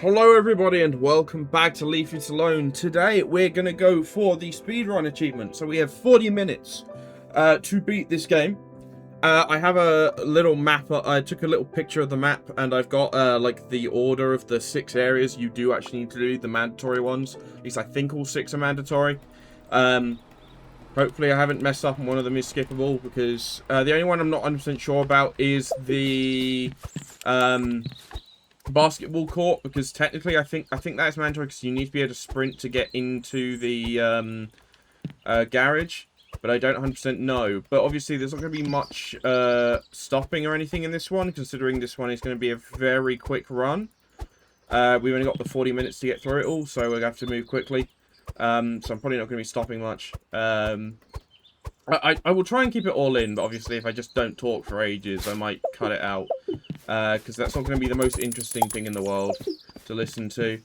Hello everybody and welcome back to Leave It Alone. Today we're going to go for the speedrun achievement. So we have 40 minutes to beat this game. I have a little map. I took a little picture of the map and I've got like the order of the 6 areas you do actually need to do, the mandatory ones. At least I think all 6 are mandatory. Hopefully I haven't messed up and one of them is skippable, because the only one I'm not 100% sure about is the basketball court, because technically I think that is mandatory because you need to be able to sprint to get into the garage, but I don't 100% know. But obviously there's not going to be much stopping or anything in this one, considering this one is going to be a very quick run. We've only got the 40 minutes to get through it all, so we're going to have to move quickly. So I'm probably not going to be stopping much. I will try and keep it all in, but obviously if I just don't talk for ages, I might cut it out. Because that's not going to be the most interesting thing in the world to listen to.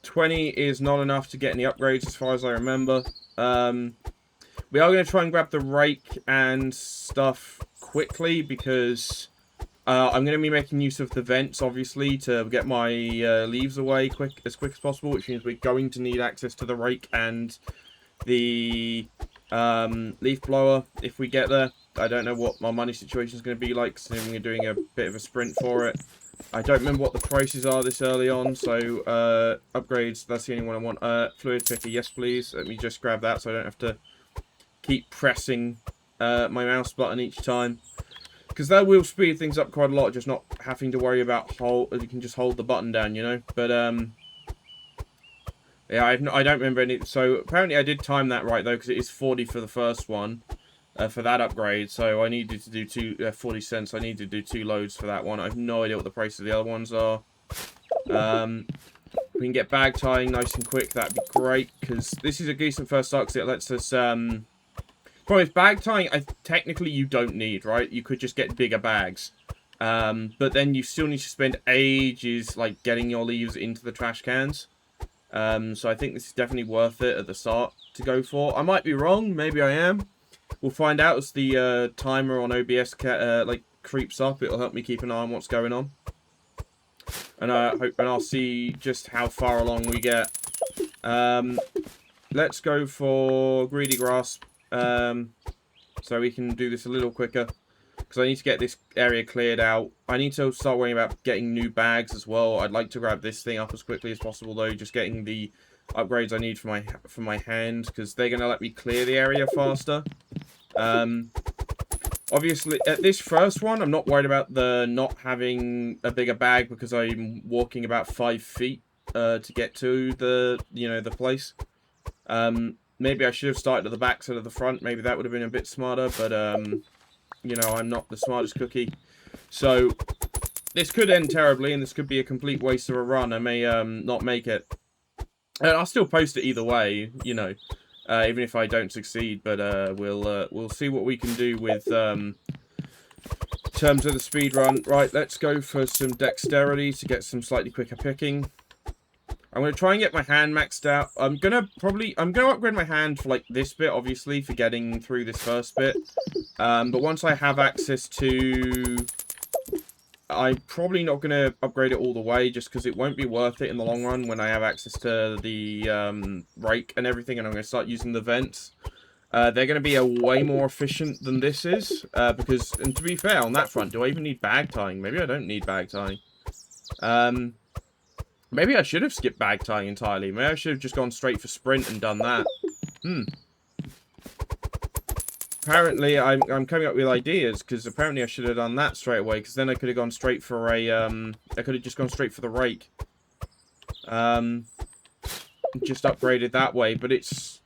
20 is not enough to get any upgrades as far as I remember. We are going to try and grab the rake and stuff quickly, because I'm going to be making use of the vents, obviously, to get my leaves away as quick as possible, which means we're going to need access to the rake and the leaf blower if we get there. I don't know what my money situation is going to be like, considering we're doing a bit of a sprint for it. I don't remember what the prices are this early on, so upgrades, that's the only one I want. Fluid picker, yes please. Let me just grab that so I don't have to keep pressing my mouse button each time. Because that will speed things up quite a lot, just not having to worry about you can just hold the button down, you know. But yeah, I don't remember any. So apparently I did time that right though, because it is 40 for the first one. For that upgrade, so I needed to do 40 cents. I need to do 2 loads for that one. I have no idea what the price of the other ones are. We can get bag tying nice and quick. That'd be great, because this is a decent first start, because it lets us. Problem is, bag tying, technically you don't need, right? You could just get bigger bags, but then you still need to spend ages like getting your leaves into the trash cans. So I think this is definitely worth it at the start to go for. I might be wrong. Maybe I am. We'll find out as the timer on OBS like creeps up. It'll help me keep an eye on what's going on, and I'll see just how far along we get. Let's go for greedy grasp, so we can do this a little quicker, because I need to get this area cleared out. I need to start worrying about getting new bags as well. I'd like to grab this thing up as quickly as possible though, just getting the upgrades I need for my hand, because they're going to let me clear the area faster. Obviously at this first one I'm not worried about the not having a bigger bag, because I'm walking about 5 feet to get to the the place. Maybe I should have started at the back instead of the front. Maybe that would have been a bit smarter, but you know, I'm not the smartest cookie, so this could end terribly and this could be a complete waste of a run. I may not make it. I'll still post it either way, you know, even if I don't succeed. But we'll see what we can do with terms of the speed run. Right, let's go for some dexterity to get some slightly quicker picking. I'm gonna try and get my hand maxed out. I'm gonna upgrade my hand for like this bit, obviously, for getting through this first bit. But once I have access to, I'm probably not going to upgrade it all the way, just because it won't be worth it in the long run when I have access to the rake and everything, and I'm going to start using the vents. They're going to be way more efficient than this is, because, and to be fair, on that front, do I even need bag tying? Maybe I don't need bag tying. Maybe I should have skipped bag tying entirely. Maybe I should have just gone straight for sprint and done that. Apparently, I'm coming up with ideas, because apparently I should have done that straight away, because then I could have gone straight for a, I could have just gone straight for the rake. Just upgraded that way, but it's,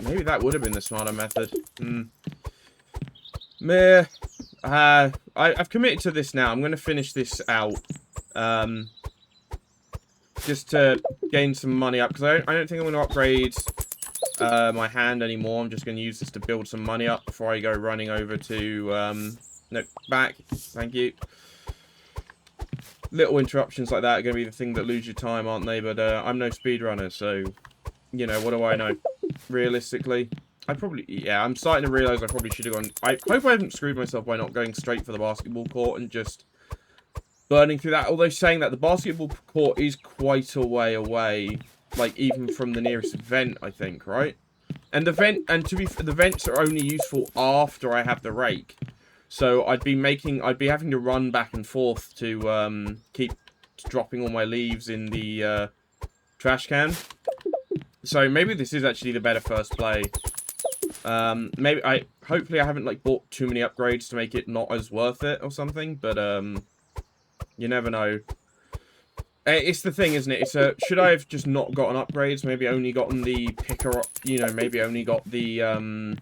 maybe that would have been the smarter method. Meh. I've committed to this now. I'm going to finish this out. Just to gain some money up, because I don't think I'm going to upgrade my hand anymore. I'm just going to use this to build some money up before I go running over to no, back. Thank you. Little interruptions like that are going to be the thing that lose your time, aren't they? But I'm no speedrunner, so you know, what do I know? Realistically, I'm starting to realize I probably should have gone. I hope I haven't screwed myself by not going straight for the basketball court and just burning through that. Although saying that, the basketball court is quite a way away, like even from the nearest vent, I think, right? And the vents are only useful after I have the rake. So I'd be having to run back and forth to keep dropping all my leaves in the trash can. So maybe this is actually the better first play. Hopefully I haven't like bought too many upgrades to make it not as worth it or something, but you never know. It's the thing, isn't it? Should I have just not gotten upgrades? Maybe only gotten the picker, maybe only got the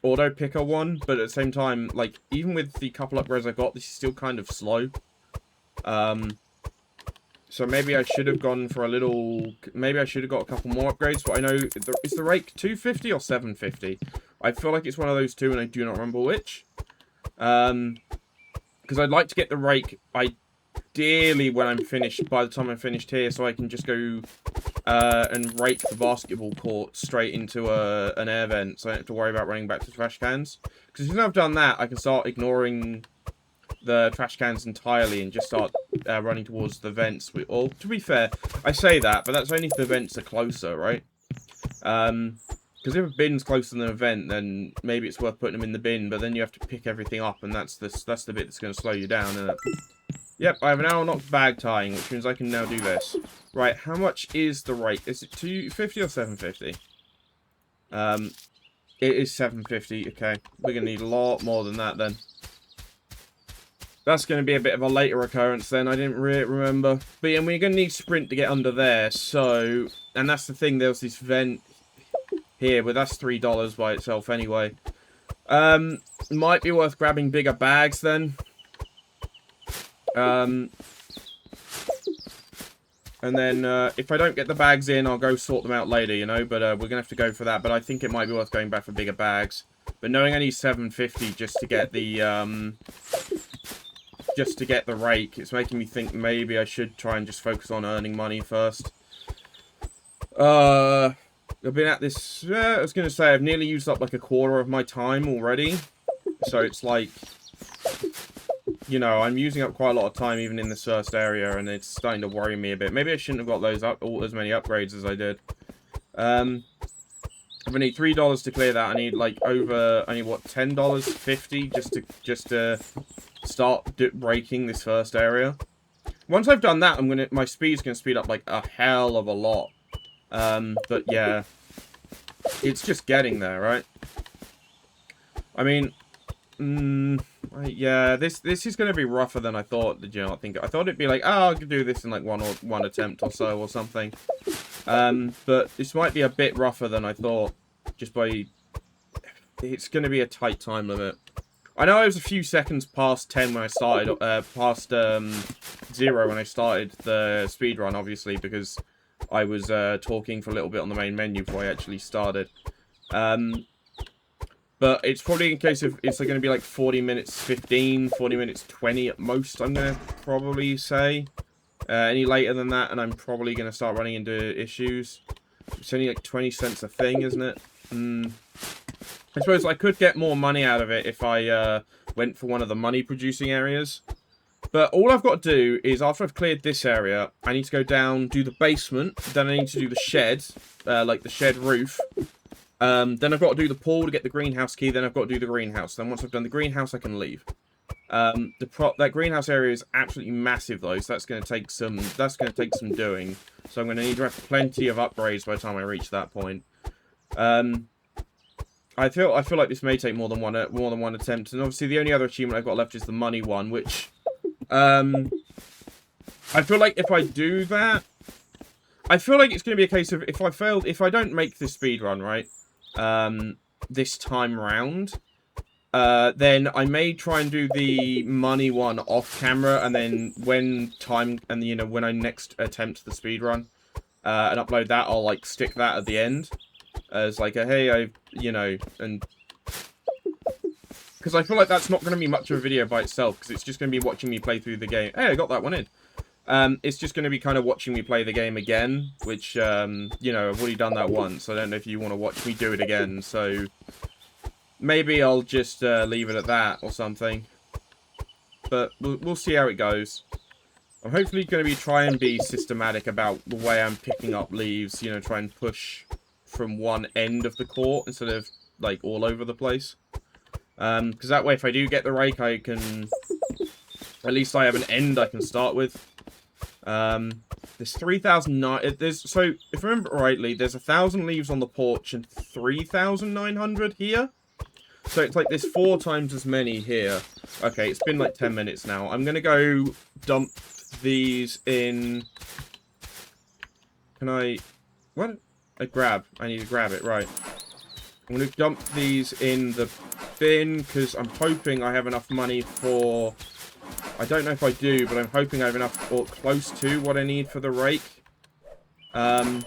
auto picker one, but at the same time, like, even with the couple upgrades I got, this is still kind of slow. So maybe I should have gone for a little... Maybe I should have got a couple more upgrades, but I know... Is the rake 250 or 750? I feel like it's one of those two, and I do not remember which. Because I'd like to get the rake, ideally, when I'm finished, by the time I'm finished here, so I can just go and rake the basketball court straight into an air vent, so I don't have to worry about running back to trash cans. Because as soon as I've done that, I can start ignoring the trash cans entirely and just start running towards the vents. Or, to be fair, I say that, but that's only if the vents are closer, right? Because if a bin's closer than an vent, then maybe it's worth putting them in the bin, but then you have to pick everything up, and that's the bit that's going to slow you down, isn't it? Yep, I have an hour not bag tying, which means I can now do this. Right, how much is the rate? Is it 250 or 750? It is 750, okay. We're going to need a lot more than that, then. That's going to be a bit of a later occurrence, then. I didn't really remember. But yeah, we're going to need sprint to get under there, so... And that's the thing, there's this vent here, but that's $3 by itself anyway. Might be worth grabbing bigger bags, then. And then, if I don't get the bags in, I'll go sort them out later, you know? But, we're going to have to go for that. But I think it might be worth going back for bigger bags. But knowing I need 750 just to get the, rake, it's making me think maybe I should try and just focus on earning money first. I've been at this, I was going to say, I've nearly used up like a quarter of my time already. So it's like... You know, I'm using up quite a lot of time even in this first area, and it's starting to worry me a bit. Maybe I shouldn't have got those as many upgrades as I did. I need $3 to clear that. I need like what, $10, 50 just to start breaking this first area. Once I've done that, my speed's gonna speed up like a hell of a lot. But yeah, it's just getting there, right? I mean. Yeah, this is going to be rougher than I thought. Did you not think? I thought it'd be like, oh, I could do this in like one attempt or so or something. But this might be a bit rougher than I thought. Just by, it's going to be a tight time limit. I know I was a few seconds past 10 when I started, past 0 when I started the speedrun, obviously, because I was talking for a little bit on the main menu before I actually started. But it's probably in case of, it's going to be like 40 minutes 15, 40 minutes 20 at most, I'm going to probably say. Any later than that, and I'm probably going to start running into issues. It's only like 20 cents a thing, isn't it? I suppose I could get more money out of it if I went for one of the money-producing areas. But all I've got to do is, after I've cleared this area, I need to go down, do the basement, then I need to do the shed, like the shed roof. Then I've got to do the pool to get the greenhouse key. Then I've got to do the greenhouse. Then once I've done the greenhouse, I can leave. That greenhouse area is absolutely massive, though. So that's going to take some. That's going to take some doing. So I'm going to need to have plenty of upgrades by the time I reach that point. I feel like this may take more than one attempt. And obviously, the only other achievement I've got left is the money one, which I feel like if I do that, I feel like it's going to be a case of if I don't make this speedrun, right? This time round, then I may try and do the money one off camera, and then when I next attempt the speedrun, and upload that, I'll like stick that at the end as like a hey, and because I feel like that's not going to be much of a video by itself, because it's just going to be watching me play through the game. Hey, I got that one in. It's just going to be kind of watching me play the game again, which, I've already done that once. I don't know if you want to watch me do it again, so maybe I'll just leave it at that or something. But we'll see how it goes. I'm hopefully going to be try and be systematic about the way I'm picking up leaves. You know, try and push from one end of the court instead of, like, all over the place. Because that way, if I do get the rake, I can... At least I have an end I can start with. There's 3,009... So, if I remember rightly, there's 1,000 leaves on the porch and 3,900 here. So it's like there's 4 times as many here. Okay, it's been like 10 minutes now. I'm going to go dump these in... Can I... What? I need to grab it, right. I'm going to dump these in the bin because I'm hoping I have enough money for... I don't know if I do, but I'm hoping I have enough or close to what I need for the rake. I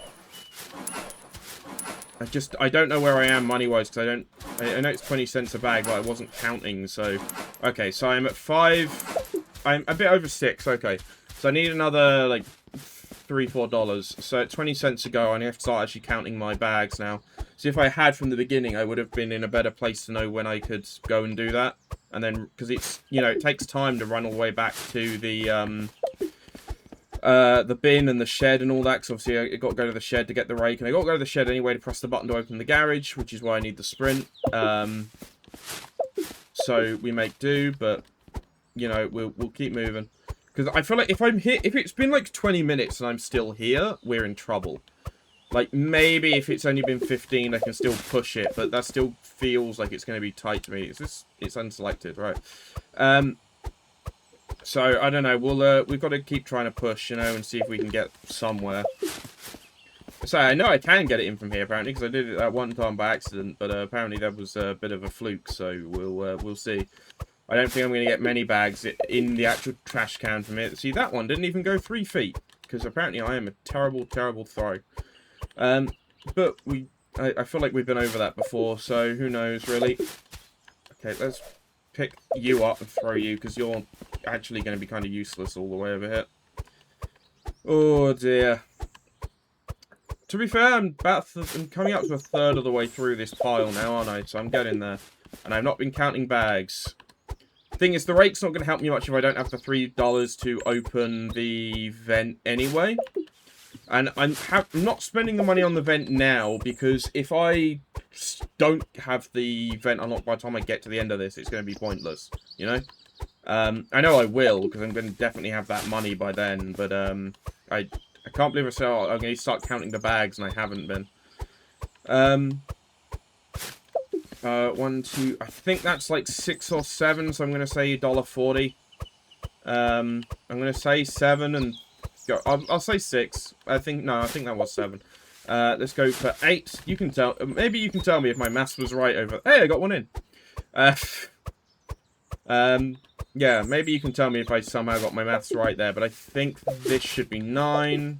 don't know where I am money-wise because I know it's 20 cents a bag, but I wasn't counting, so... Okay, so I'm at 5... I'm a bit over 6, okay. So I need another, like, $3, $4. So at 20 cents ago, I have to start actually counting my bags now. So if I had from the beginning, I would have been in a better place to know when I could go and do that. And then, because it's, you know, it takes time to run all the way back to the bin and the shed and all that. Because obviously I got to go to the shed to get the rake. And I got to go to the shed anyway to press the button to open the garage, which is why I need the sprint. So we make do, but, you know, we'll keep moving. Because I feel like if I'm here, if it's been like 20 minutes and I'm still here, we're in trouble. Like, maybe if it's only been 15, I can still push it, but that still feels like it's going to be tight to me. It's unselected, right? So, I don't know. We've got to keep trying to push, you know, and see if we can get somewhere. So, I know I can get it in from here, apparently, because I did it that one time by accident, but apparently that was a bit of a fluke, so we'll see. I don't think I'm going to get many bags in the actual trash can from it. See, that one didn't even go 3 feet, because apparently I am a terrible, terrible throw. But I feel like we've been over that before, so who knows, really. Okay, let's pick you up and throw you, because you're actually going to be kind of useless all the way over here. Oh, dear. To be fair, I'm coming up to a third of the way through this pile now, aren't I? So I'm getting there. And I've not been counting bags. Thing is, the rake's not going to help me much if I don't have the $3 to open the vent anyway. And I'm not spending the money on the vent now, because if I don't have the vent unlocked by the time I get to the end of this, it's going to be pointless, you know? I know I will, because I'm going to definitely have that money by then, but I can't believe I'm going to start counting the bags, and I haven't been. 1, 2, I think that's like 6 or 7, so I'm going to say $1.40. I'm going to say 7 and... I'll say 6. I think that was 7. Let's go for 8. You can tell. Maybe you can tell me if my maths was right over. Hey, I got one in. Yeah, maybe you can tell me if I somehow got my maths right there. But I think this should be 9.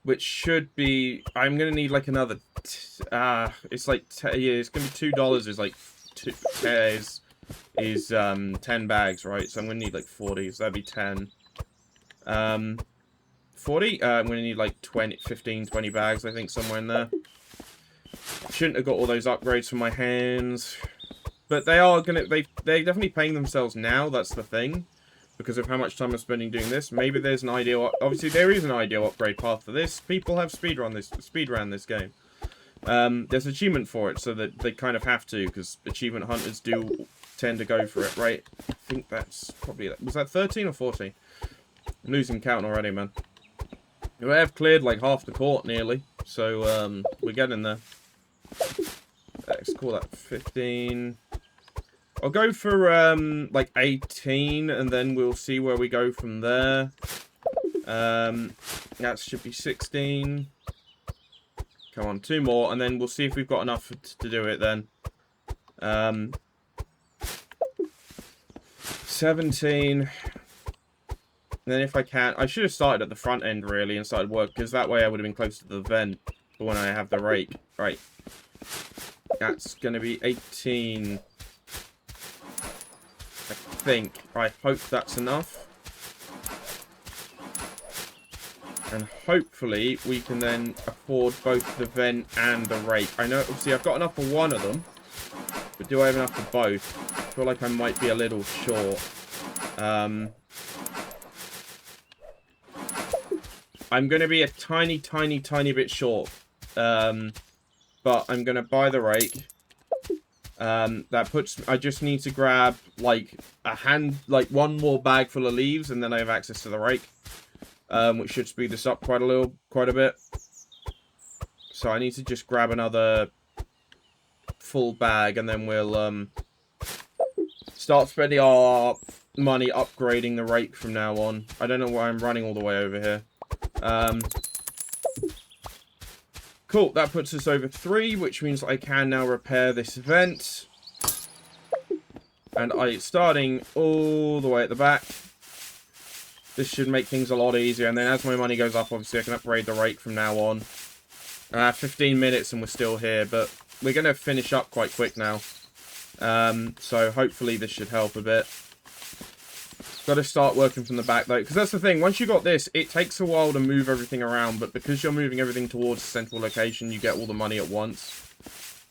Which should be. I'm gonna need like another. It's like yeah, it's gonna be $2. Is like 2 pairs. Is 10 bags, right? So I'm gonna need like 40, so that'd be 10. 40? I'm gonna need like 15, 20 bags, I think, somewhere in there. Shouldn't have got all those upgrades from my hands. But they are gonna they're definitely paying themselves now, that's the thing. Because of how much time I'm spending doing this. Maybe there's an ideal obviously there is an ideal upgrade path for this. People have speedrun this game. There's an achievement for it, so that they kind of have to, because achievement hunters do tend to go for it, right? I think that's probably... Was that 13 or 14? I'm losing count already, man. We have cleared like half the court, nearly. So, we're getting there. Let's call that 15. I'll go for, like 18, and then we'll see where we go from there. That should be 16. Come on, 2 more, and then we'll see if we've got enough to do it then. 17. And then if I can... I should have started at the front end, really, and started work, because that way I would have been close to the vent for when I have the rake. Right. That's going to be 18. I think. I hope that's enough. And hopefully we can then afford both the vent and the rake. I know, obviously, I've got enough for one of them. But do I have enough for both? I feel like I might be a little short. I'm going to be a tiny bit short. But I'm going to buy the rake. That puts... I just need to grab, like, one more bag full of leaves, and then I have access to the rake. Which should speed this up quite a bit. So I need to just grab another full bag, and then we'll, start spending our money upgrading the rake from now on. I don't know why I'm running all the way over here. Cool, that puts us over 3, which means I can now repair this vent. And it's starting all the way at the back. This should make things a lot easier. And then as my money goes up, obviously I can upgrade the rate from now on. 15 minutes and we're still here, but we're going to finish up quite quick now. So hopefully this should help a bit. Got to start working from the back though, because that's the thing. Once you got this, it takes a while to move everything around, but because you're moving everything towards a central location, you get all the money at once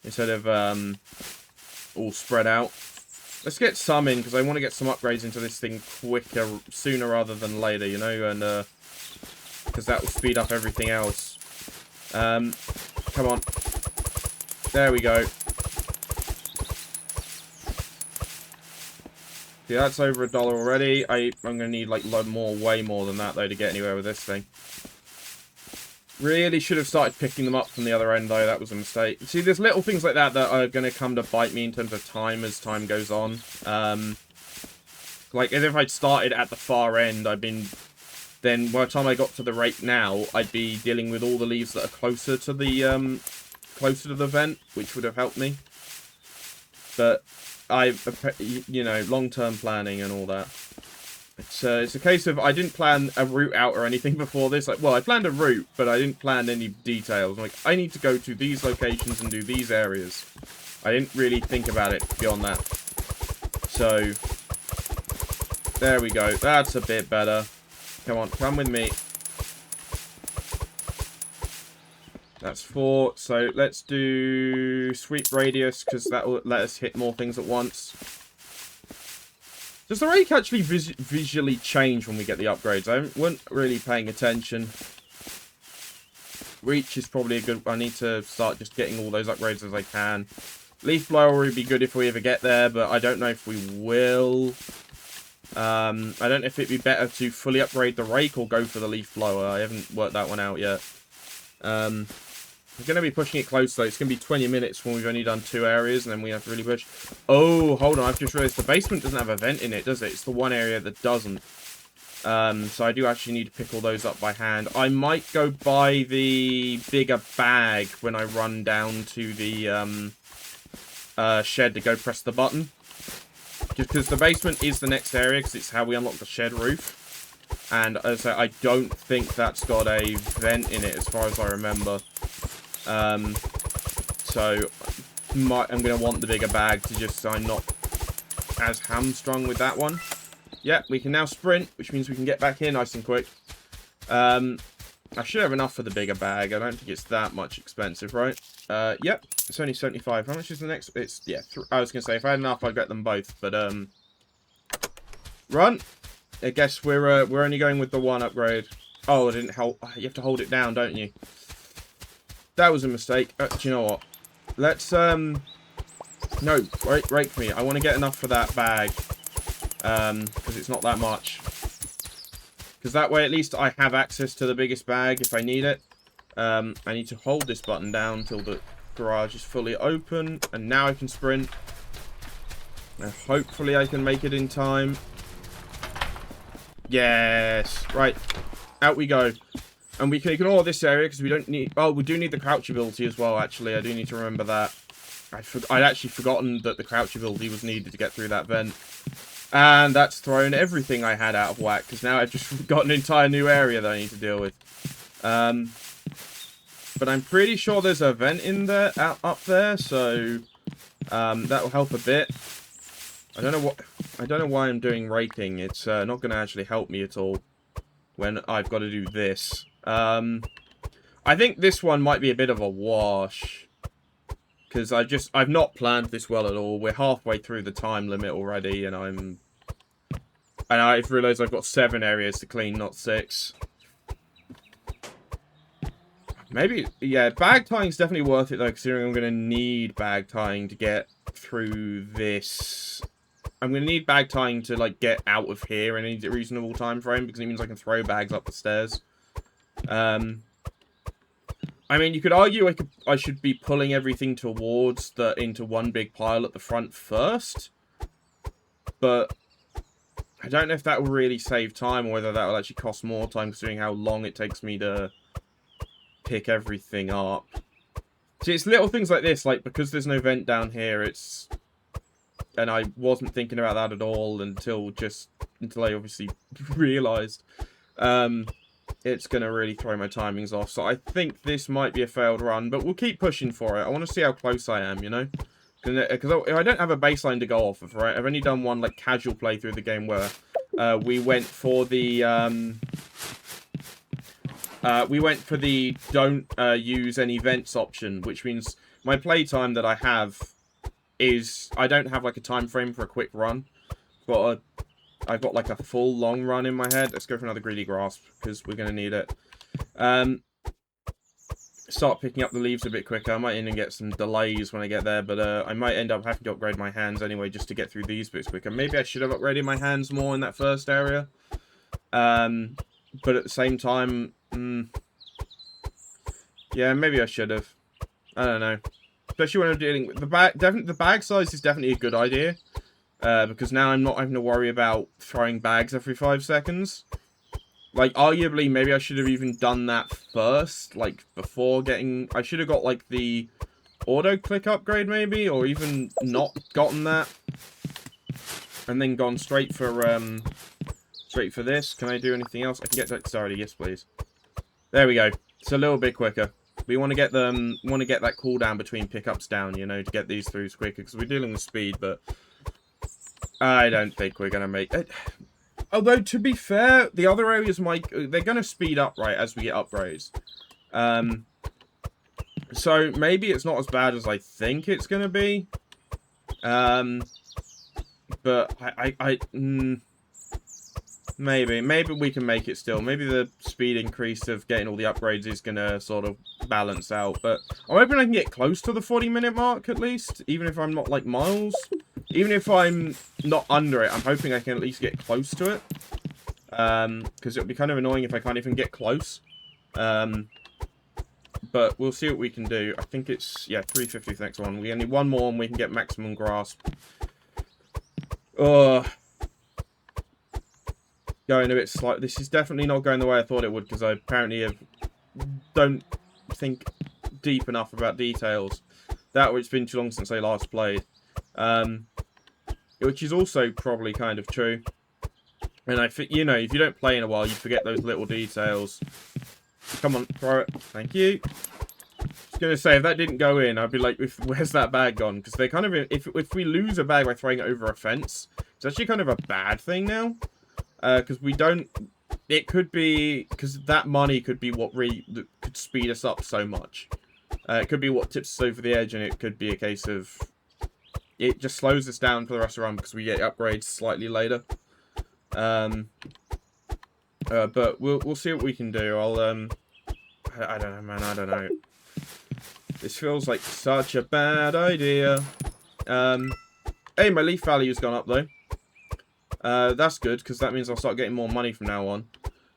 instead of all spread out. Let's get some in, because I want to get some upgrades into this thing quicker, sooner rather than later, you know, and because that will speed up everything else. Come on. There we go. Yeah, that's over $1 already. I'm going to need, like, way more than that, though, to get anywhere with this thing. Really should have started picking them up from the other end, though. That was a mistake. See, there's little things like that that are going to come to bite me in terms of time as time goes on. Like, as if I'd started at the far end, then by the time I got to the rake now, I'd be dealing with all the leaves that are closer to the vent, which would have helped me. But you know, long-term planning and all that. It's a case of I didn't plan a route out or anything before this. Like, well, I planned a route, but I didn't plan any details. Like, I need to go to these locations and do these areas. I didn't really think about it beyond that. So, there we go. That's a bit better. Come on, come with me. That's 4. So let's do sweep radius, because that will let us hit more things at once. Does the rake actually visually change when we get the upgrades? I wasn't really paying attention. Reach is probably a good... I need to start just getting all those upgrades as I can. Leaf blower would be good if we ever get there, but I don't know if we will. I don't know if it'd be better to fully upgrade the rake or go for the leaf blower. I haven't worked that one out yet. We're going to be pushing it close, though. It's going to be 20 minutes when we've only done 2 areas, and then we have to really push. Oh, hold on. I've just realized the basement doesn't have a vent in it, does it? It's the one area that doesn't. So I do actually need to pick all those up by hand. I might go buy the bigger bag when I run down to the shed to go press the button. Just because the basement is the next area, because it's how we unlock the shed roof. And as I say, I don't think that's got a vent in it, as far as I remember. So I'm going to want the bigger bag to just so I'm not as hamstrung with that one. Yeah, we can now sprint, which means we can get back here nice and quick. I should have enough for the bigger bag. I don't think it's that much expensive, right? Yep, it's only 75. How much is the next? It's, yeah, I was going to say, if I had enough, I'd get them both, but, run! I guess we're only going with the one upgrade. Oh, I didn't hold... You have to hold it down, don't you? That was a mistake. Do you know what? Let's, No, rake me. I want to get enough for that bag. Because it's not that much. Because that way, at least, I have access to the biggest bag if I need it. I need to hold this button down until the garage is fully open. And now I can sprint. And hopefully I can make it in time. Yes. Right. Out we go. And we can ignore this area because we don't need... Oh, we do need the crouch ability as well, actually. I do need to remember that. I'd actually forgotten that the crouch ability was needed to get through that vent. And that's thrown everything I had out of whack, because now I've just got an entire new area that I need to deal with. But I'm pretty sure there's a vent in there, up there, so that will help a bit. I don't know why I'm doing raking. It's not going to actually help me at all when I've got to do this. I think this one might be a bit of a wash. Because I've not planned this well at all. We're halfway through the time limit already, and I'm And I've realised I've got 7 areas to clean, not 6. Maybe, yeah, bag tying's definitely worth it, though, considering I'm going to need bag tying to get through this. I'm going to need bag tying to, like, get out of here in a reasonable time frame, because it means I can throw bags up the stairs. I mean, you could argue I should be pulling everything towards into one big pile at the front first, but I don't know if that will really save time, or whether that will actually cost more time, considering how long it takes me to pick everything up. See, it's little things like this, like, because there's no vent down here, and I wasn't thinking about that at all until I obviously realised. It's going to really throw my timings off. So I think this might be a failed run, but we'll keep pushing for it. I want to see how close I am, you know? Because if I don't have a baseline to go off of, right? I've only done one, like, casual playthrough of the game where we went for the don't use any vents option, which means my playtime that I have is, I don't have, like, a time frame for a quick run. I've got like a full long run in my head. Let's go for another greedy grasp, because we're going to need it. Start picking up the leaves a bit quicker. I might even get some delays when I get there, but I might end up having to upgrade my hands anyway, just to get through these bits quicker. Maybe I should have upgraded my hands more in that first area. But at the same time, yeah, maybe I should have. I don't know. Especially when I'm dealing with the bag. The bag size is definitely a good idea. Because now I'm not having to worry about throwing bags every 5 seconds. Like, arguably, maybe I should have even done that first, like, before getting... I should have got, like, the auto-click upgrade, maybe, or even not gotten that. And then gone straight for this. Can I do anything else? I can get dexterity, yes, please. There we go. It's a little bit quicker. We want to get that cooldown between pickups down, you know, to get these throughs quicker, because we're dealing with speed, but... I don't think we're going to make it. Although, to be fair, the other areas they're going to speed up, right, as we get upgrades. So, maybe it's not as bad as I think it's going to be. But, maybe we can make it still. Maybe the speed increase of getting all the upgrades is going to sort of balance out. But I'm hoping I can get close to the 40-minute mark, at least. Even if I'm not, like, miles. Even if I'm not under it, I'm hoping I can at least get close to it. Because it'll be kind of annoying if I can't even get close. But we'll see what we can do. I think it's, yeah, 350 for the next one. We only need one more and we can get maximum grasp. Going a bit slight. This is definitely not going the way I thought it would, because I apparently don't think deep enough about details. It's been too long since I last played. Which is also probably kind of true. And I think, you know, if you don't play in a while, you forget those little details. Come on, throw it. Thank you. I was going to say, if that didn't go in, I'd be like, where's that bag gone? Because they kind of, if we lose a bag by throwing it over a fence, it's actually kind of a bad thing now. Because we don't, it could be, because that money could be what really could speed us up so much. It could be what tips us over the edge, and it could be a case of, it just slows us down for the rest of the run because we get upgrades slightly later. But we'll see what we can do. I don't know, man. I don't know. This feels like such a bad idea. Hey, my leaf value's gone up though. That's good because that means I'll start getting more money from now on.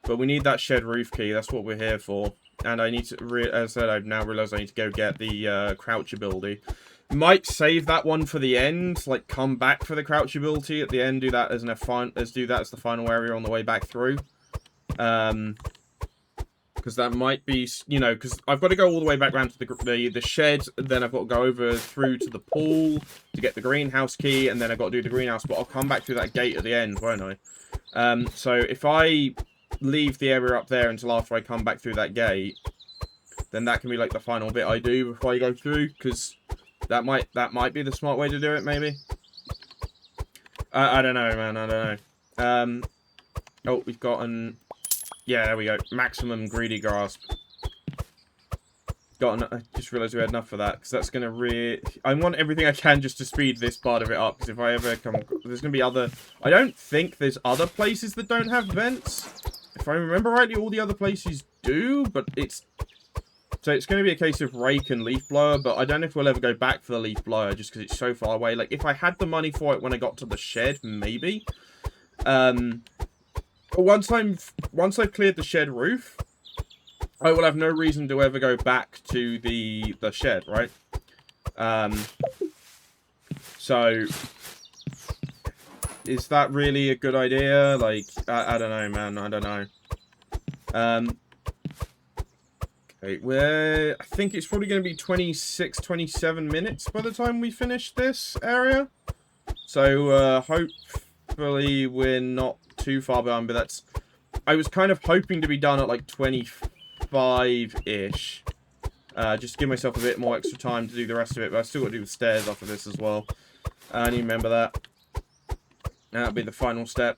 But we need that shed roof key. That's what we're here for. And I need to, as I said, I've now realised I need to go get the crouch ability. Might save that one for the end, like come back for the crouch ability at the end, do that as the final area on the way back through. Because that might be, you know, because I've got to go all the way back around to the shed, then I've got to go over through to the pool to get the greenhouse key, and then I've got to do the greenhouse, but I'll come back through that gate at the end, won't I? So if I leave the area up there until after I come back through that gate, then that can be like the final bit I do before I go through, because that might be the smart way to do it, maybe. I don't know, man. I don't know. Oh, we've got an... Yeah, there we go. Maximum greedy grasp. I just realised we had enough for that, because that's going to I want everything I can just to speed this part of it up, because if I ever come... There's going to be other... I don't think there's other places that don't have vents. If I remember rightly, all the other places do, but it's... So it's going to be a case of rake and leaf blower, but I don't know if we'll ever go back for the leaf blower, just because it's so far away. Like, if I had the money for it when I got to the shed, maybe. But once I've cleared the shed roof... I will have no reason to ever go back to the shed, right? So, is that really a good idea? Like, I don't know, man. I don't know. Okay, I think it's probably going to be 26, 27 minutes by the time we finish this area. So, hopefully we're not too far behind, but that's... I was kind of hoping to be done at, like, 25-ish. Just to give myself a bit more extra time to do the rest of it, but I still got to do the stairs off of this as well. I need to remember that. That'll be the final step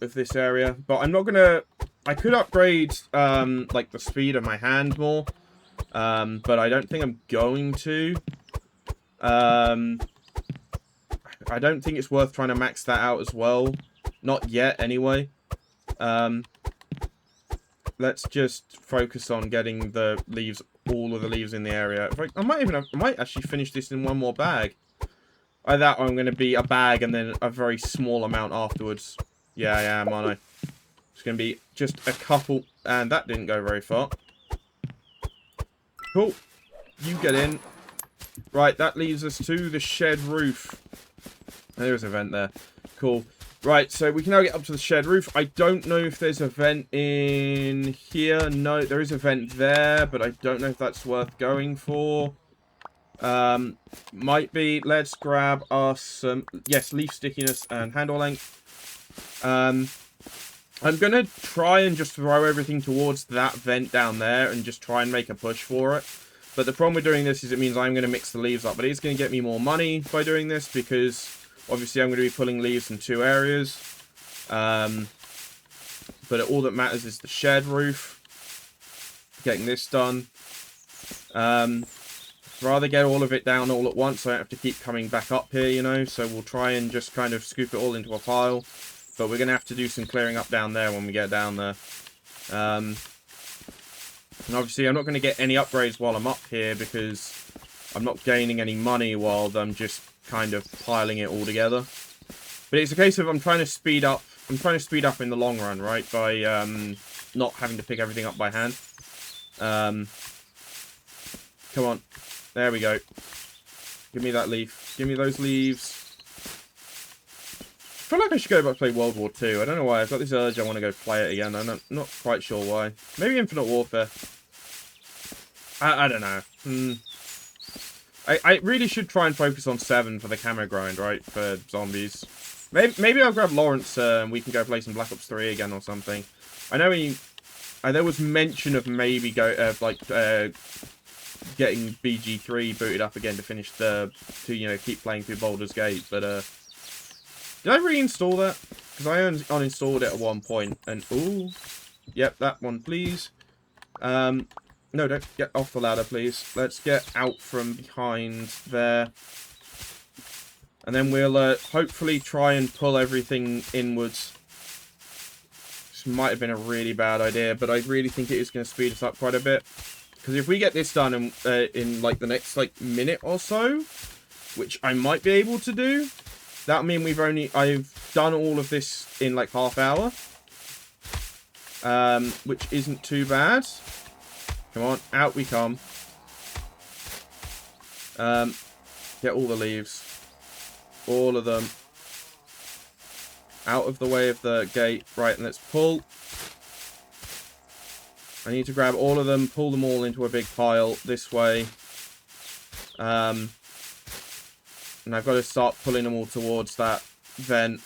of this area. But I'm not gonna... I could upgrade, like, the speed of my hand more. But I don't think I'm going to. I don't think it's worth trying to max that out as well. Not yet, anyway. Let's just focus on getting the leaves, all of the leaves in the area. I might actually finish this in one more bag. Either that, or I'm going to be a bag and then a very small amount afterwards. Yeah, I am, aren't I? It's going to be just a couple, and that didn't go very far. Cool. You get in. Right, that leads us to the shed roof. There's a vent there. Cool. Right, so we can now get up to the shed roof. I don't know if there's a vent in here. No, there is a vent there, but I don't know if that's worth going for. Might be. Let's grab us some... Yes, leaf stickiness and handle length. I'm going to try and just throw everything towards that vent down there and just try and make a push for it. But the problem with doing this is it means I'm going to mix the leaves up. But it's going to get me more money by doing this because... Obviously, I'm going to be pulling leaves in 2 areas. But all that matters is the shed roof. Getting this done. Rather get all of it down all at once so I don't have to keep coming back up here, you know. So we'll try and just kind of scoop it all into a pile. But we're going to have to do some clearing up down there when we get down there. And obviously, I'm not going to get any upgrades while I'm up here because I'm not gaining any money while I'm just... kind of piling it all together. But it's a case of I'm trying to speed up in the long run, right? By not having to pick everything up by hand. Come on. There we go. Give me that leaf. Give me those leaves. I feel like I should go back to play World War II. I don't know why. I've got this urge I want to go play it again. I'm not quite sure why. Maybe Infinite Warfare. I don't know. I really should try and focus on 7 for the camo grind, right? For zombies. Maybe I'll grab Lawrence and we can go play some Black Ops 3 again or something. I know there was mention of maybe getting BG3 booted up again to finish keep playing through Baldur's Gate, but did I reinstall that? Because I uninstalled it at one point, and ooh, yep, that one, please. No, don't get off the ladder, please. Let's get out from behind there. And then we'll hopefully try and pull everything inwards. This might have been a really bad idea, but I really think it is going to speed us up quite a bit. Because if we get this done in like the next minute or so, which I might be able to do, that'll mean I've done all of this in like half hour. Which isn't too bad. Come on, out we come. Get all the leaves. All of them. Out of the way of the gate. Right, and let's pull. I need to grab all of them, pull them all into a big pile this way. And I've got to start pulling them all towards that vent.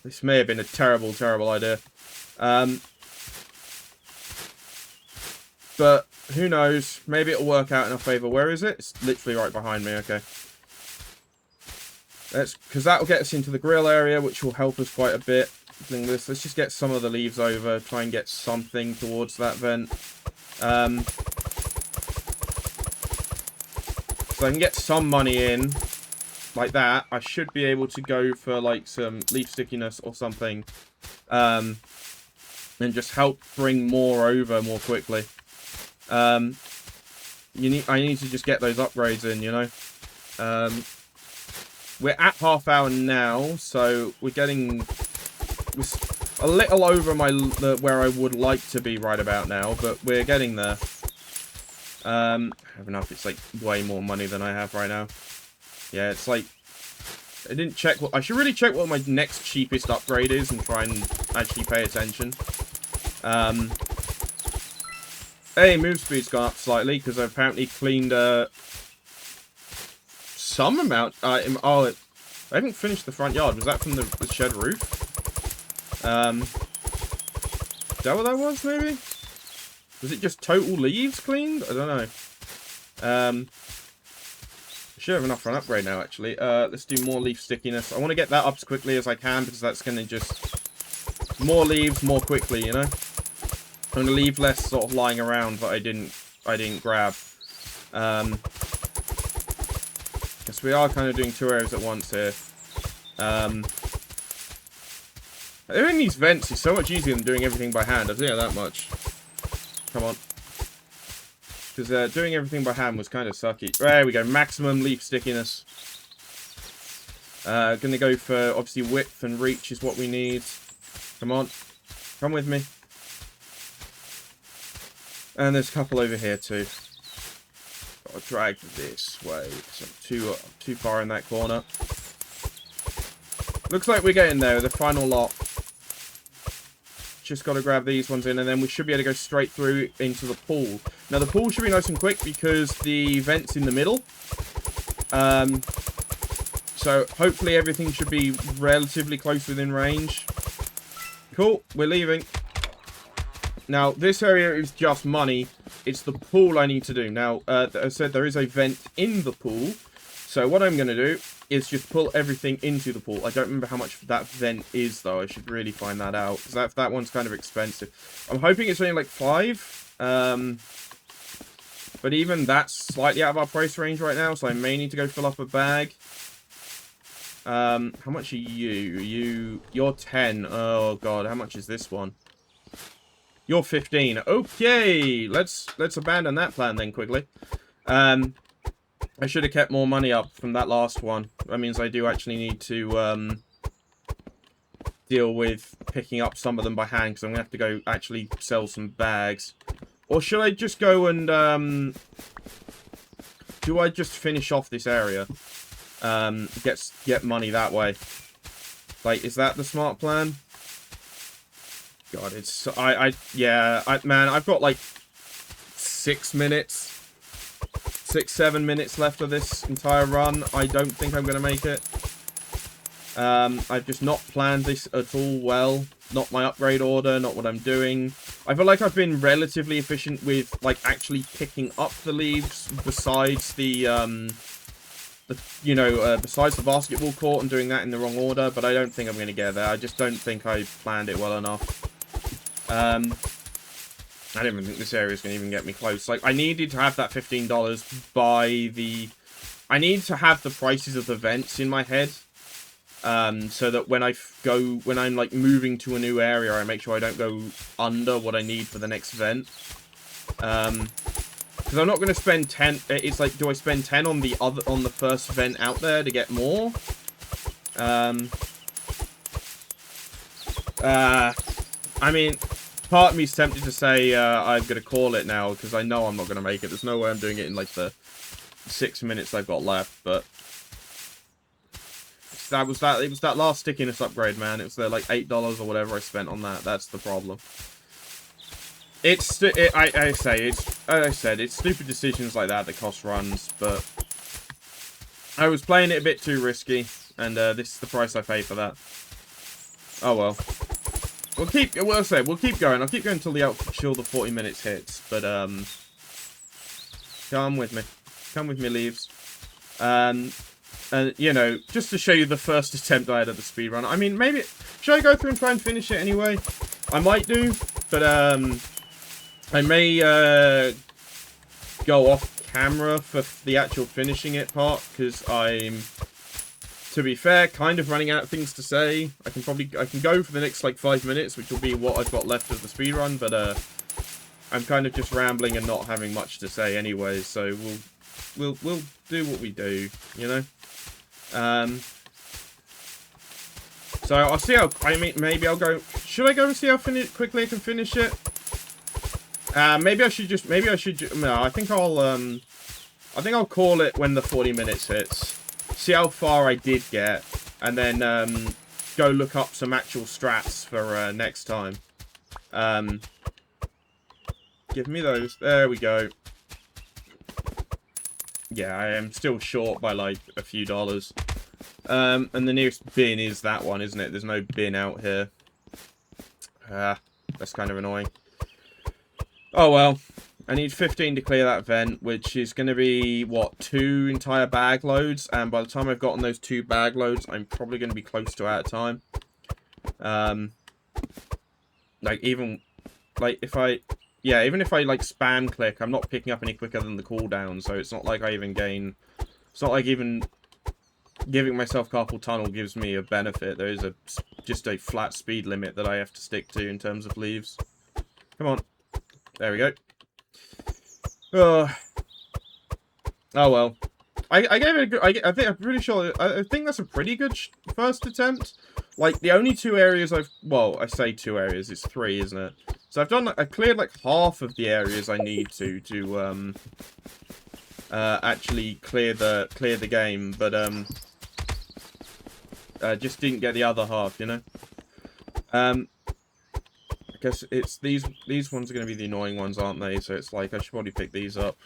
This may have been a terrible, terrible idea. But who knows? Maybe it'll work out in our favour. Where is it? It's literally right behind me. Okay. Because that'll get us into the grill area, which will help us quite a bit. Let's just get some of the leaves over. Try and get something towards that vent. So I can get some money in, like that. I should be able to go for, like, some leaf stickiness or something. And just help bring more over more quickly. I need to just get those upgrades in, you know. We're at half hour now, so we're getting a little over where I would like to be right about now, but we're getting there. I have enough. It's like way more money than I have right now. Yeah, it's like I didn't check I should really check what my next cheapest upgrade is and try and actually pay attention. Hey, move speed's gone up slightly because I apparently cleaned some amount. I haven't finished the front yard. Was that from the shed roof? Is that what that was, maybe? Was it just total leaves cleaned? I don't know. I should have enough for an upgrade now, actually. Let's do more leaf stickiness. I want to get that up as quickly as I can because that's going to just... More leaves more quickly, you know? I'm going to leave less sort of lying around that I didn't grab. Because we are kind of doing 2 areas at once here. Doing these vents is so much easier than doing everything by hand. I'll tell you that much. Come on. Because doing everything by hand was kind of sucky. There we go. Maximum leaf stickiness. Gonna go for, obviously, width and reach is what we need. Come on. Come with me. And there's a couple over here, too. Gotta drag this way. So I'm too far in that corner. Looks like we're getting there with the final lot. Just got to grab these ones in, and then we should be able to go straight through into the pool. Now, the pool should be nice and quick because the vent's in the middle. So, hopefully everything should be relatively close within range. Cool, we're leaving. Now, this area is just money. It's the pool I need to do. Now, as I said, there is a vent in the pool. So, what I'm going to do is just pull everything into the pool. I don't remember how much that vent is, though. I should really find that out. Because that one's kind of expensive. I'm hoping it's only like 5. But even that's slightly out of our price range right now. So I may need to go fill up a bag. How much are you? You're 10. Oh, God. How much is this one? You're 15. Okay. Let's abandon that plan then quickly. I should have kept more money up from that last one. That means I do actually need to deal with picking up some of them by hand, because I'm going to have to go actually sell some bags. Or should I just go and... do I just finish off this area? Get money that way. Like, is that the smart plan? God, it's... man, I've got like 6 minutes... 6-7 minutes left of this entire run. I don't think I'm going to make it. I've just not planned this at all well. Not my upgrade order, not what I'm doing. I feel like I've been relatively efficient with, like, actually picking up the leaves besides besides the basketball court and doing that in the wrong order, but I don't think I'm going to get there. I just don't think I planned it well enough. I don't even think this area is going to even get me close. Like, I needed to have that $15 by the... I need to have the prices of the vents in my head. So that when I'm, like, moving to a new area, I make sure I don't go under what I need for the next vent. Because I'm not going to spend 10... It's like, do I spend 10 on the first vent out there to get more? I mean... Part of me's tempted to say I'm going to call it now, because I know I'm not going to make it. There's no way I'm doing it in, like, the 6 minutes I've got left, but... It was that last stickiness upgrade, man. It was the, like, $8 or whatever I spent on that. That's the problem. It's stupid decisions like that cost runs, but... I was playing it a bit too risky, and this is the price I pay for that. Oh, well. We'll keep going. I'll keep going until the 40 minutes hits. But come with me. Come with me, leaves. And you know, just to show you the first attempt I had at the speedrun. I mean, maybe should I go through and try and finish it anyway? I might do, but I may go off camera for the actual finishing it part, because I'm, to be fair, kind of running out of things to say. I can go for the next like 5 minutes, which will be what I've got left of the speedrun, but I'm kind of just rambling and not having much to say anyway, so we'll do what we do, you know? So I'll see how, I mean, maybe I'll go, should I go and see how quickly I can finish it? Maybe I should, no, I think I'll call it when the 40 minutes hits. See how far I did get, and then, go look up some actual strats for, next time. Give me those. There we go. Yeah, I am still short by, like, a few dollars. And the nearest bin is that one, isn't it? There's no bin out here. That's kind of annoying. Oh, well. I need 15 to clear that vent, which is going to be, what, 2 entire bag loads? And by the time I've gotten those 2 bag loads, I'm probably going to be close to out of time. Like, even, like, if I... Yeah, even if I, like, spam click, I'm not picking up any quicker than the cooldown, so it's not like I even gain... It's not like even giving myself carpal tunnel gives me a benefit. There is just a flat speed limit that I have to stick to in terms of leaves. Come on. There we go. Oh well. I gave it a good... I think, I'm pretty sure... I think that's a pretty good first attempt. Like, the only 2 areas I've... Well, I say 2 areas. It's 3, isn't it? So I've cleared like half of the areas I need to actually clear the game, but just didn't get the other half, you know. I guess it's these ones are going to be the annoying ones, aren't they? So it's like I should probably pick these up.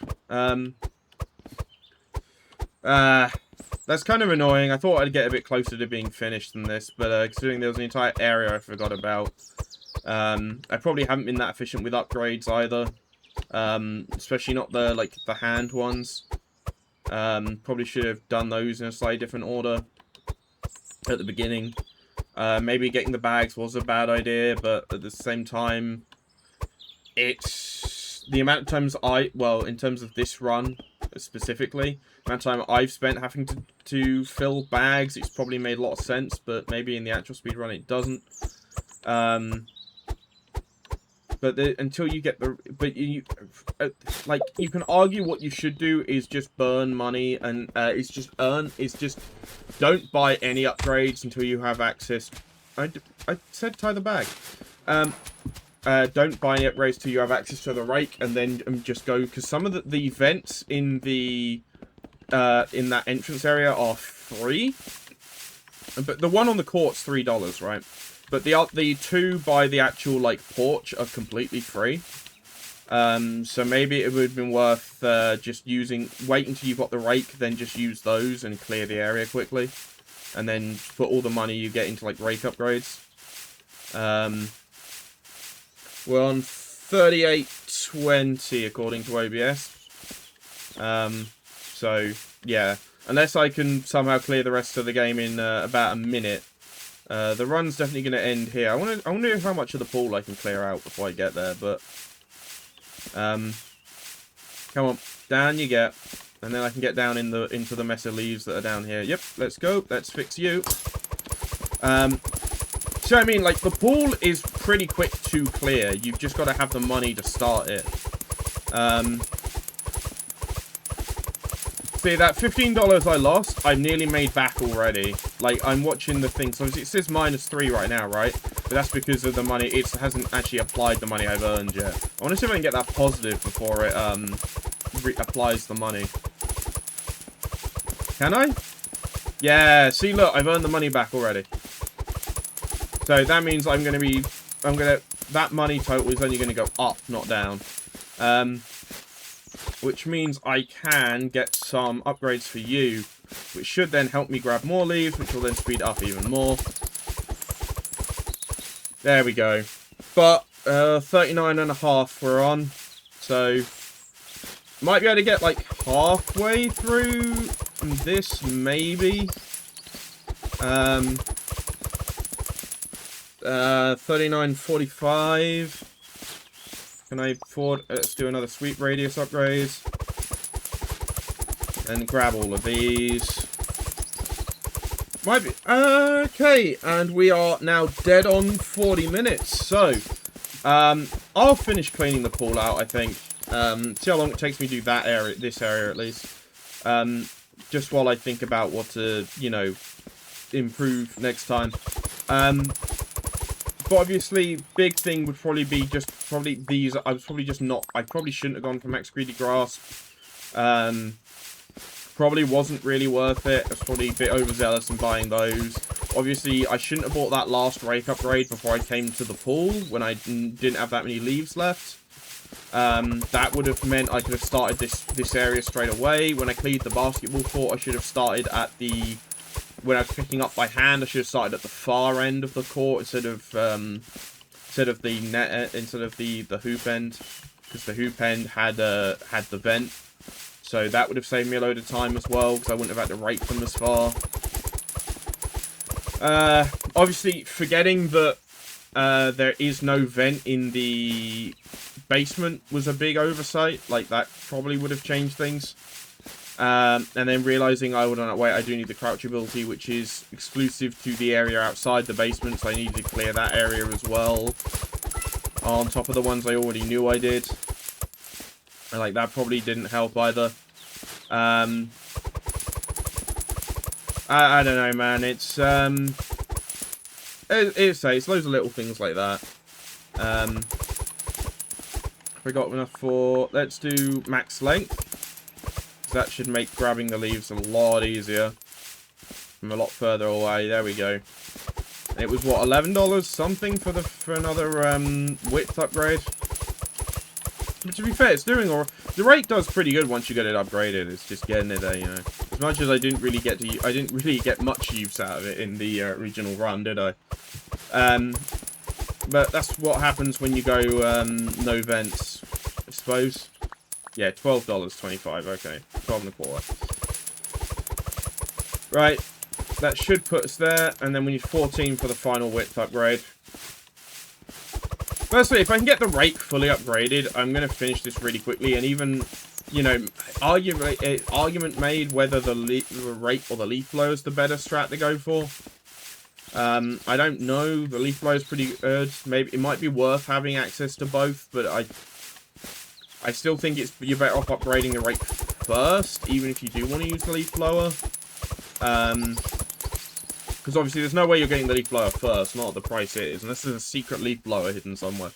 That's kind of annoying. I thought I'd get a bit closer to being finished than this, but considering there was an entire area I forgot about. I probably haven't been that efficient with upgrades either. Especially not the hand ones. Probably should have done those in a slightly different order at the beginning. Maybe getting the bags was a bad idea, but at the same time, it's the amount of times well, in terms of this run specifically, the amount of time I've spent having to fill bags, it's probably made a lot of sense, but maybe in the actual speedrun it doesn't. But until you get the... But you can argue what you should do is just burn money, and it's just don't buy any upgrades until you have access... I said tie the bag. Don't buy any upgrades till you have access to the rake, and then just go... Because some of the vents in the... in that entrance area are free. But the one on the court's $3, right? But the 2 by the actual, like, porch are completely free. So maybe it would have been worth just wait until you've got the rake, then just use those and clear the area quickly. And then put all the money you get into, like, rake upgrades. We're on 38.20 according to OBS. So, yeah. Unless I can somehow clear the rest of the game in about a minute. The run's definitely going to end here. I wonder how much of the pool I can clear out before I get there, but... come on, down you get. And then I can get down into the mess of leaves that are down here. Yep, let's go. Let's fix you. So, I mean, like, the pool is pretty quick to clear. You've just got to have the money to start it. See, that $15 I lost, I've nearly made back already. Like, I'm watching the thing. So it says -3 right now, right? But that's because of the money. It hasn't actually applied the money I've earned yet. I want to see if I can get that positive before it applies the money. Can I? Yeah, see, look, I've earned the money back already. So that means that money total is only going to go up, not down. Which means I can get some upgrades for you, which should then help me grab more leaves, which will then speed up even more. There we go. But 39.5 we're on, so might be able to get like halfway through this, maybe. 39.45. Can I afford... let's do another sweep radius upgrade. And grab all of these. Might be... okay, and we are now dead on 40 minutes. So, I'll finish cleaning the pool out, I think. See how long it takes me to do that area, this area at least. Just while I think about what to, you know, improve next time. But obviously, big thing would probably be just these. I was probably just not. I probably shouldn't have gone for Max Greedy Grasp. Probably wasn't really worth it. I was probably a bit overzealous in buying those. Obviously, I shouldn't have bought that last rake upgrade before I came to the pool when I didn't have that many leaves left. That would have meant I could have started this area straight away. When I cleared the basketball court, I should have started at the... when I was picking up by hand, I should have started at the far end of the court instead of the hoop end, because the hoop end had the vent. So that would have saved me a load of time as well, because I wouldn't have had to rake them as far. Obviously, forgetting that there is no vent in the basement was a big oversight. Like, that probably would have changed things. And then realizing I do need the crouch ability, which is exclusive to the area outside the basement, so I need to clear that area as well. On top of the ones I already knew I did. And, like, that probably didn't help either. I don't know, man. It's loads of little things like that. Forgot enough for... let's do max length. That should make grabbing the leaves a lot easier. From a lot further away. There we go. It was, what, $11 something for another width upgrade? But to be fair, it's doing all... the rate does pretty good once you get it upgraded. It's just getting it there, you know. As much as I didn't really get much use out of it in the original run, did I? But that's what happens when you go no vents, I suppose. Yeah, $12.25. Okay, 12 and a quarter. Right, that should put us there, and then we need 14 for the final width upgrade. Firstly, if I can get the rake fully upgraded, I'm going to finish this really quickly, and even, you know, argument made whether the rake or the leaf blower is the better strat to go for. I don't know. The leaf blower is pretty good. Maybe it might be worth having access to both, but I still think you're better off upgrading the rake first, even if you do want to use the leaf blower. Because obviously there's no way you're getting the leaf blower first, not at the price it is, unless there's a secret leaf blower hidden somewhere.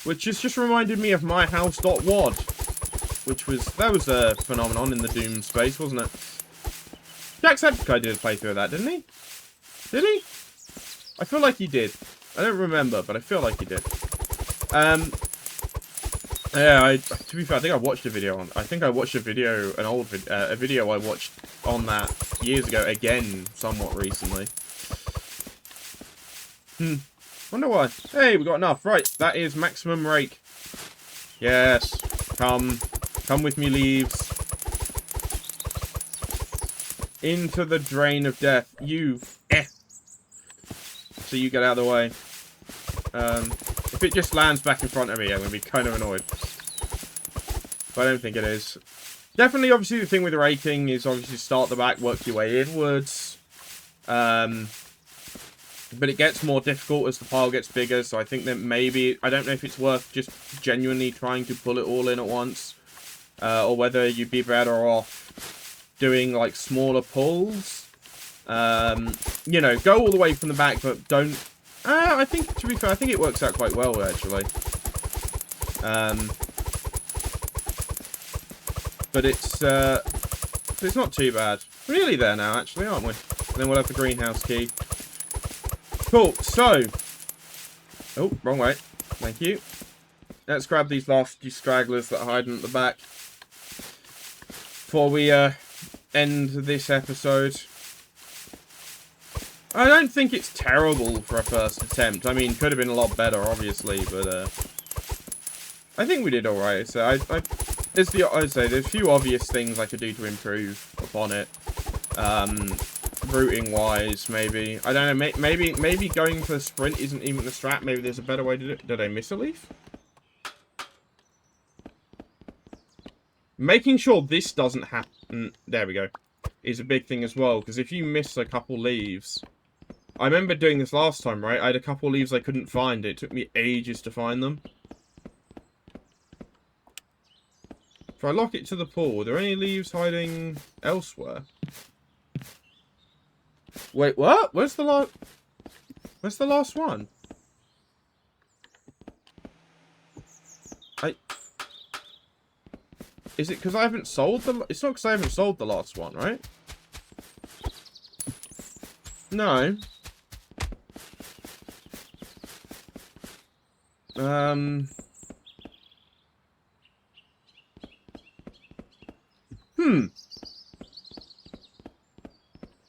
Which has just reminded me of myhouse.wad, that was a phenomenon in the Doom space, wasn't it? Jacksepticeye did a playthrough of that, didn't he? Did he? I feel like he did. I don't remember, but I feel like he did. Yeah, to be fair, I think I watched a video on... I think I watched a video, a video I watched on that years ago, again, somewhat recently. Wonder why. Hey, we got enough. Right, that is maximum rake. Yes. Come with me, leaves. Into the drain of death. So you get out of the way. If it just lands back in front of me, I'm going to be kind of annoyed. But I don't think it is. Definitely, obviously, the thing with raking is obviously start the back, work your way inwards. But it gets more difficult as the pile gets bigger, so I think that maybe... I don't know if it's worth just genuinely trying to pull it all in at once. Or whether you'd be better off doing, like, smaller pulls. You know, go all the way from the back, but don't... I think, to be fair, I think it works out quite well, actually. But it's not too bad. We're nearly there now, actually, aren't we? And then we'll have the greenhouse key. Cool, so... oh, wrong way. Thank you. Let's grab these last few stragglers that are hiding at the back. Before we end this episode. I don't think it's terrible for a first attempt. I mean, could have been a lot better, obviously, but I think we did all right. So there's a few obvious things I could do to improve upon it. routing wise, maybe. I don't know, maybe going for the sprint isn't even the strat. Maybe there's a better way to do it. Did I miss a leaf? Making sure this doesn't happen, there we go, is a big thing as well. Because if you miss a couple leaves... I remember doing this last time, right? I had a couple leaves I couldn't find. It took me ages to find them. If I lock it to the pool, are there any leaves hiding elsewhere? Wait, what? Where's the last one? Is it because I haven't sold the... It's not because I haven't sold the last one, right? No.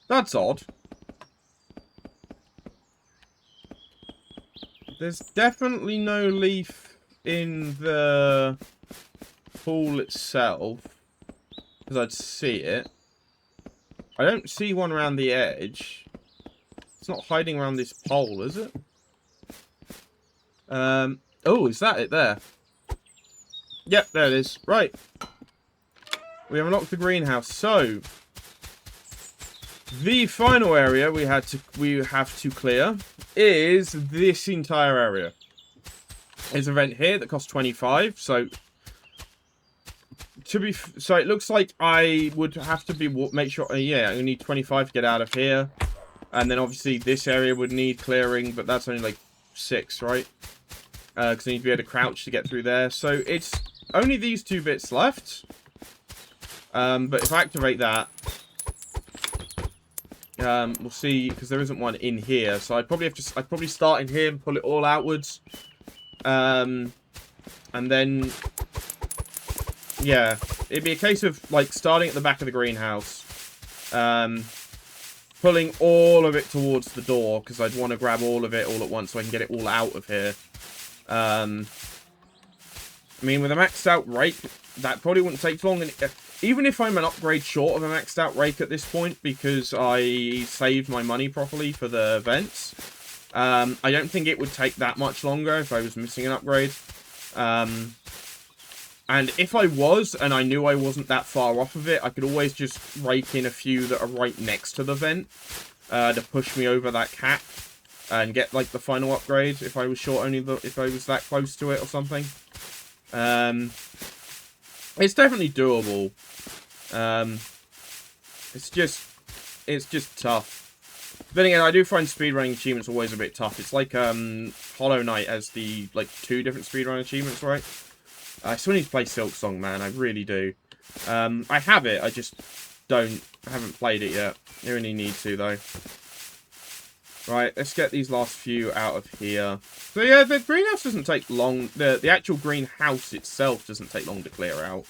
That's odd. There's definitely no leaf in the pool itself, because I'd see it. I don't see one around the edge. It's not hiding around this pole, is it? Oh, is that it there? Yep, there it is. Right. We have unlocked the greenhouse. So, the final area we have to clear is this entire area. There's an event here that costs 25. So, so it looks like I would have to make sure. Yeah, I need 25 to get out of here, and then obviously this area would need clearing, but that's only like 6, right? Because I need to be able to crouch to get through there. So it's only these 2 bits left. But if I activate that, we'll see, because there isn't one in here. So I'd probably start in here and pull it all outwards. And then, yeah, it'd be a case of like starting at the back of the greenhouse, pulling all of it towards the door, because I'd want to grab all of it all at once so I can get it all out of here. I mean, with a maxed out rake, that probably wouldn't take long. And even if I'm an upgrade short of a maxed out rake at this point, because I saved my money properly for the events, I don't think it would take that much longer if I was missing an upgrade. And if I was, and I knew I wasn't that far off of it, I could always just rake in a few that are right next to the vent to push me over that cap and get like the final upgrade if I was short if I was that close to it or something. It's definitely doable. It's just tough. Then again, I do find speedrunning achievements always a bit tough. It's like Hollow Knight has the like 2 different speedrun achievements, right? I still need to play Silk Song, man. I really do. I have it. I just haven't played it yet. I really need to though. Right, let's get these last few out of here. So yeah, the greenhouse doesn't take long. The actual greenhouse itself doesn't take long to clear out.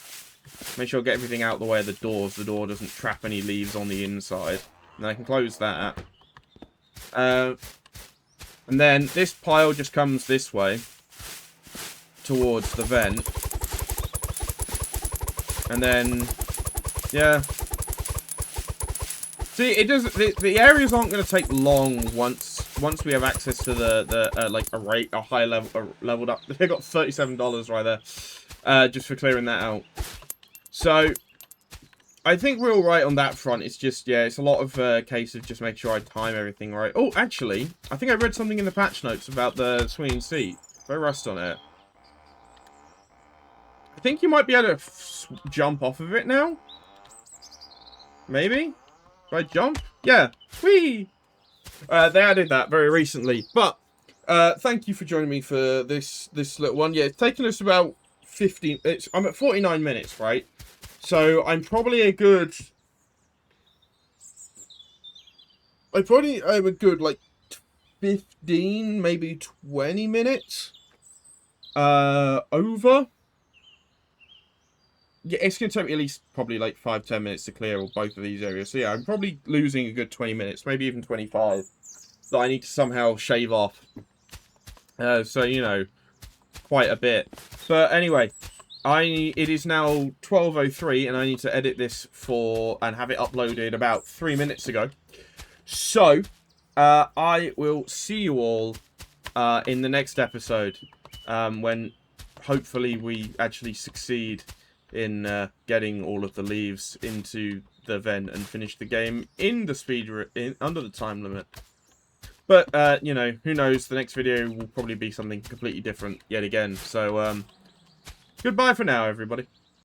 Make sure I get everything out of the way of the doors. The door doesn't trap any leaves on the inside. And then I can close that. And then this pile just comes this way towards the vent. And then, yeah. See, it doesn't. The areas aren't going to take long once we have access to the like a high level leveled up. They got $37 right there, just for clearing that out. So I think we're all right on that front. It's just, yeah, it's a lot of case of just make sure I time everything right. Oh, actually, I think I read something in the patch notes about the swinging seat. If I rust on it, I think you might be able to jump off of it now. Maybe. If I jump? Yeah. Whee! They added that very recently. But, thank you for joining me for this little one. Yeah, it's taken us about 15... I'm at 49 minutes, right? So, I'm probably a good... I'm a good, like, 15, maybe 20 minutes over. Yeah, it's going to take me at least probably like 5-10 minutes to clear all both of these areas. So yeah, I'm probably losing a good 20 minutes, maybe even 25, that I need to somehow shave off. So, you know, quite a bit. But anyway, it is now 12:03 and I need to edit this and have it uploaded about 3 minutes ago. So, I will see you all in the next episode, when hopefully we actually succeed in getting all of the leaves into the vent and finish the game in the under the time limit. But, you know, who knows, the next video will probably be something completely different yet again. So, goodbye for now, everybody.